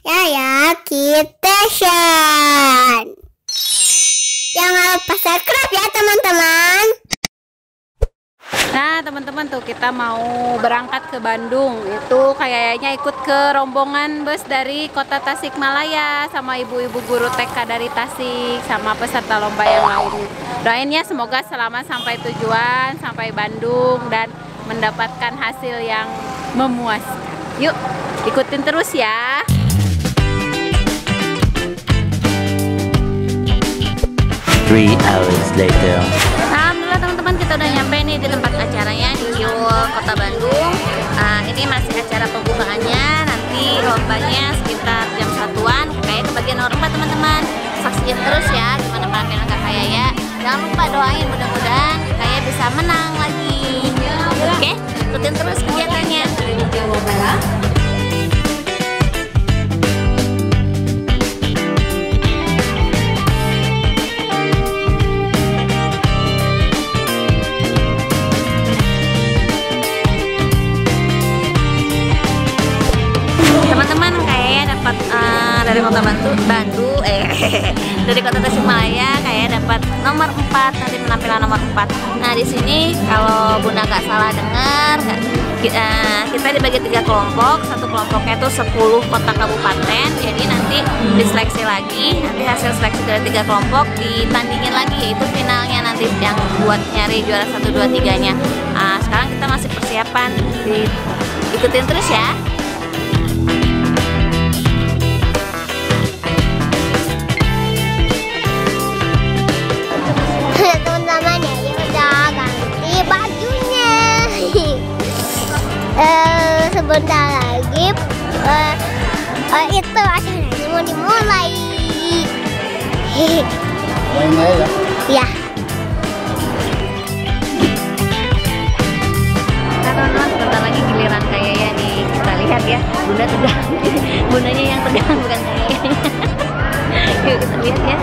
Yaya Kitchen. Jangan lupa subscribe ya teman-teman. Nah teman-teman tuh kita mau berangkat ke Bandung. Itu kayaknya ikut ke rombongan bus dari kota Tasikmalaya sama ibu-ibu guru TK dari Tasik sama peserta lomba yang lain. Doain ya semoga selamat sampai tujuan, sampai Bandung dan mendapatkan hasil yang memuaskan. Yuk ikutin terus ya. 3 hours later. Alhamdulillah teman-teman, kita udah nyampe nih di tempat acaranya di Kiwul Kota Bandung. Ini masih acara pembukaannya, nanti lombanya sekitar jam 1-an. Kayak kebagian nomor 4 teman-teman. Saksiin terus ya gimana penampilan Kakak Yaya. Jangan lupa doain mudah-mudahan Kakak bisa menang lagi. Oke, ikutin terus kegiatannya. Teman-teman kayaknya dapat dari kota Bandung dari kota Tasikmalaya kayak dapat nomor 4, nanti penampilan nomor 4. Nah di sini kalau Bunda nggak salah dengar kita dibagi 3 kelompok, satu kelompoknya itu 10 kota kabupaten. Jadi nanti diseleksi lagi, nanti hasil seleksi dari 3 kelompok ditandingin lagi, yaitu finalnya nanti yang buat nyari juara 1, 2, 3-nya. Sekarang kita masih persiapan, ikutin terus ya. Teman-teman ya udah ganti bajunya. Sebentar lagi itu acaranya mau dimulai. Mulai ya? Ya. Nah teman-teman, sebentar lagi giliran kayaknya nih, kita lihat ya. Bunda tegang, bundanya yang tegang bukan kayaknya. Yuk kita lihat ya.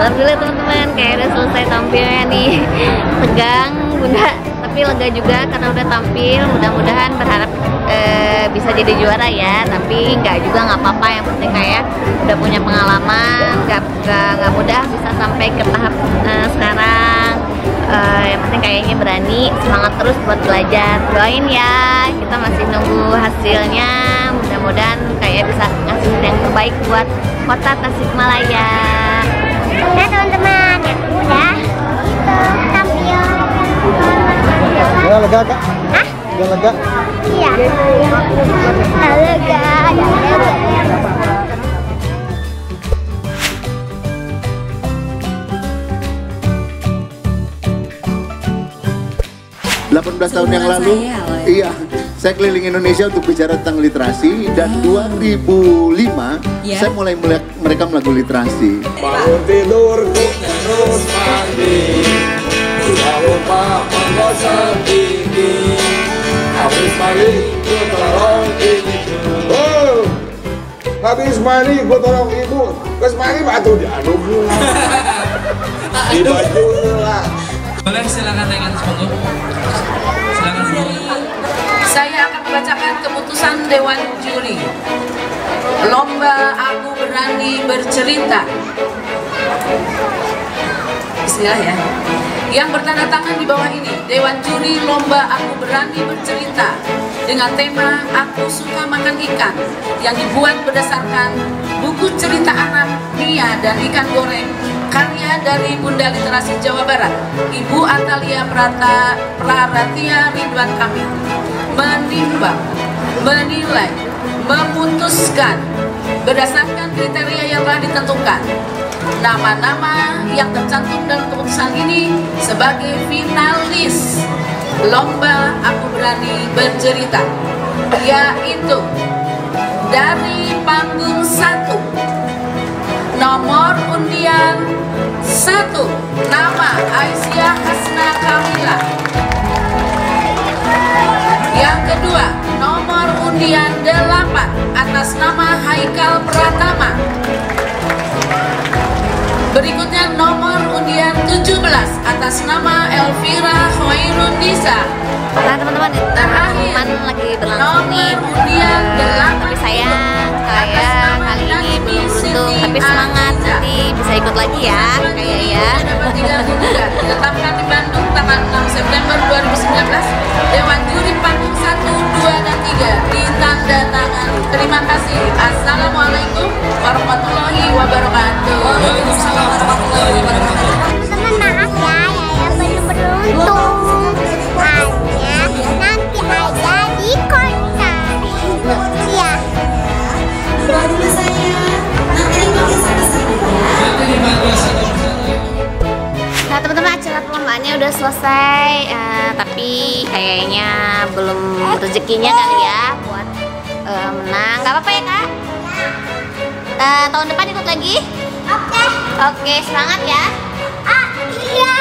Alhamdulillah teman-teman, kayak udah selesai tampilnya nih. Tegang Bunda, tapi lega juga karena udah tampil. Mudah-mudahan berharap bisa jadi juara ya. Tapi nggak juga nggak apa-apa, yang penting kayak udah punya pengalaman. Nggak mudah bisa sampai ke tahap sekarang. Yang penting kayaknya berani, semangat terus buat belajar. Doain ya, kita masih nunggu hasilnya. Mudah-mudahan kayak bisa ngasih yang terbaik buat kota Tasikmalaya. Nah teman-teman yang udah itu tampil. Udah lega kak? Hah? Udah lega? Iya. Lega, ada lega. 18 tahun yang lalu, iya, saya keliling Indonesia untuk bicara tentang literasi. Dan 2005, saya mulai melihat mereka melakukan literasi. Bangun tidurku terus mandi, tidak lupa menggosok gigi. Habis mandi ku tolong ibu. Oh, habis mandi ku tolong ibu. Terus mandi batu diaduk. Di baju lah. Boleh silakan naik atas panggung. Silakan dulu. Saya akan membacakan keputusan Dewan Juri. Lomba Aku Berani Bercerita. Bismillah ya. Yang bertanda tangan di bawah ini, Dewan Juri Lomba Aku Berani Bercerita dengan tema Aku Suka Makan Ikan, yang dibuat berdasarkan buku cerita anak Mia dan Ikan Goreng, karya dari Bunda Literasi Jawa Barat, Ibu Atalia Praratia Ridwan Kamil. Menimbang, menilai, memutuskan berdasarkan kriteria yang telah ditentukan. Nama-nama yang tercantum dalam keputusan ini sebagai finalis Lomba Aku Berani Bercerita, yaitu dari panggung 1, nomor undian 1, nama Aisyah Hasna Kamila. Yang kedua, nomor undian 8 atas nama Haikal Pratama. Berikutnya nomor undian 17 atas nama Elvira Khairunisa. Nah teman-teman, teman lagi berlangsung nih. Tapi sayang, saya kali ini belum beruntung. Tapi semangat, nanti bisa ikut lagi ya, kayak ya. Ditetapkan di Bandung tanggal 6 September 2019. Dewan Juri panggung 1, 2, dan 3 ditandatangani. Terima kasih. Assalamualaikum warahmatullahi wabarakatuh. Waalaikumsalam warahmatullahi wabarakatuh. Teman maaf ya, Yaya belum beruntung. Hanya nanti aja di konser. Ya. Nah teman-teman, acara perlombaannya udah selesai, tapi kayaknya belum rezekinya kali ya buat menang. Gak apa-apa ya kak? Tahun depan ikut lagi? Oke. Oke, semangat ya. Iya.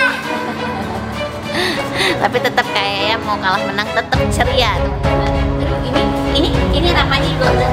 Tapi tetap kayaknya mau kalah menang tetap ceria teman-teman. Aduh, ini ramanya juga udah